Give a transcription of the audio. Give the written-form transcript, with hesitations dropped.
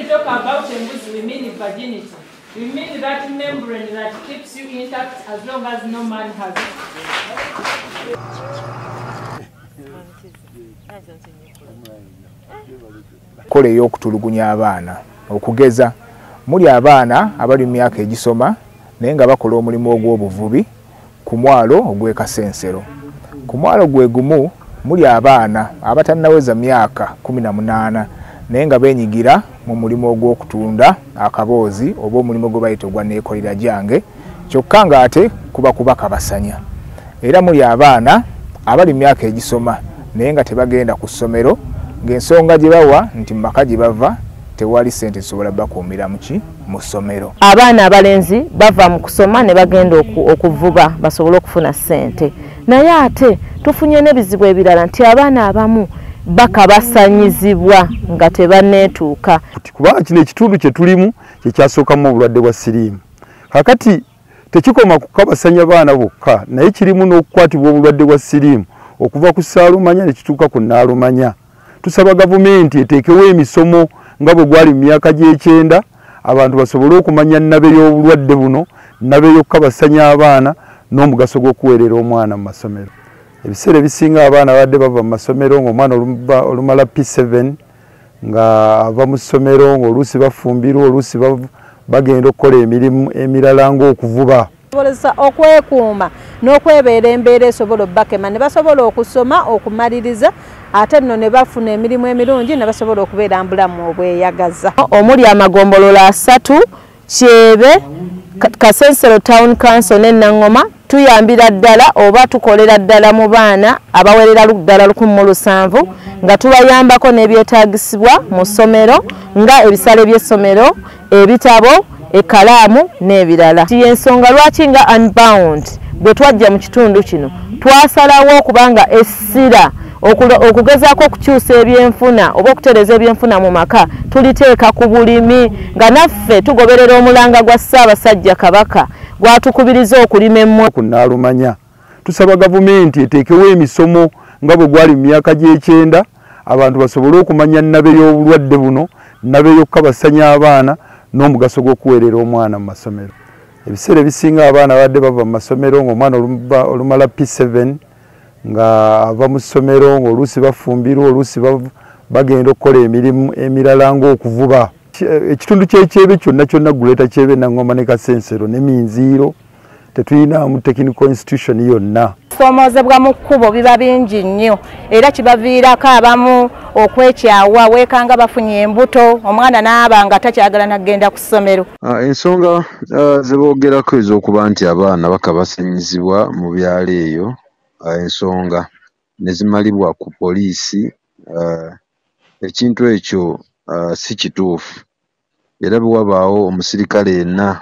we talk about embuzi, we mean virginity. We mean that membrane that keeps you intact as long as no man has it. Kole y'okutulugunya abaana okugeza muli abaana abali mu myaka egisoma naye nga bakola omulimu ogw'obuvubi ku mwalo ogw'Ekasensero. Ku mwalo gwe gumu muli abaana abatannaweza myaka 18 naye nga beenyigira mu mulimu ogw'okutunda akaboozi oba omulimu gwe bayita ogwa neekolera gyange kyokka ng'ate kuba kabasanya. Era muli abaana abali mu myaka egisoma naye nga tebagenda ku ssomero ng'ensonga gye bawa nti mu maka gye bava tewali ssente zisobola bakuumira mu ssomero. Abaana abalenzi bava mu kusoma ne bagenda okuvuba basobole okufuna ssente. Naye ate tufunye n'ebizibu ebirala nti abaana abamu bakabasanyizibwa nga tebanneetuuka. Kubanga kino ekitundu kye tulimu kye kyasookamu obulwadde bwa siriimu. Kakati tekikoma kukabasanya baana bokka naye kirimu n'okukwatibwa obulwadde bwa siriimu okuva ku ssaalumanya ne kituuka ku nnaalumanya. Tusaba gavumenti eteekewo emisomo nga bwe gwali mu myaka gy'ekyenda abantu basobole okumanya nnabe y'obulwadde buno, nnabe y'okukabasanya abaana n'omugaso gw'okuweerera omwana mu masomero. Ebiseera ebisinga abaana badde bava mu masomero ng'omwana olumala P7 nga ava mu ssomero ng'oluusi bafumbirwa, oluusi bagenda okukola emirimu emirala ng'okuvuba. Basoboleza okwekuuma n'okwebeera embeera esobola obbakema ne basobola okusoma okumaliriza ate nno ne bafuna emirimu emirungi ne basobola okubeera mbulamu obweyagaza. Omuli amagombolola 3 Kyebe, Kasensero Town Council ne Nangoma tuyambira ddala oba tukolera ddala mu baana abawerera ddala 107 nga tubayambako n'ebyetaagisibwa mu ssomero nga ebisale by'essomero, ebitabo, ekalaamu n'ebirala. Ensonga lwaki nga Unbound bwe twajja mu kitundu kino twasalawo okubanga essira okugezaako okukyusa ebyenfuna oba okutereza ebyenfuna mu maka tuliteeka ku bulimi nga naffe tugoberera omulanga gwa Ssaabasajja Kabaka gwatukubiriza okulima emmwanyi ku Nnaalumanya. Tusaba gavumenti eteekewo emisomo nga bwe gwali mu myaka gy'ekyenda abantu basobole okumanya nnabe y'obulwadde buno, nnabe y'okukabasanya abaana n'omugaso gw'okuweerera omwana mu masomero. Ebiseera ebisinga abaana badde bava mu masomero ng'omwana olumala P7 nga ava mu ssomero ng'oluusi bafumbirwa, oluusi bagenda okukola emirimu emirala ng'okuvuba. Ekitundu ky'Ekyebe kyonna Guleeta Kyebe, Nangoma ne Kasensero ne Minziiro tetuyinaamu technical institution yonna. Somoozebwa mu kkubo biba bingi nnyo era kibaviirako abamu okwekyawa weekanga bafunye embuto omwana n'aba nga takyagala nagenda ku ssomero. Ensonga ze boogerako ez'okuba nti abaana bakabasanyizibwa mu byalo eyo ensonga ne zimalibwa ku poliisi ekintu ekyo si kituufu era bwe wabaawo omusirikale yenna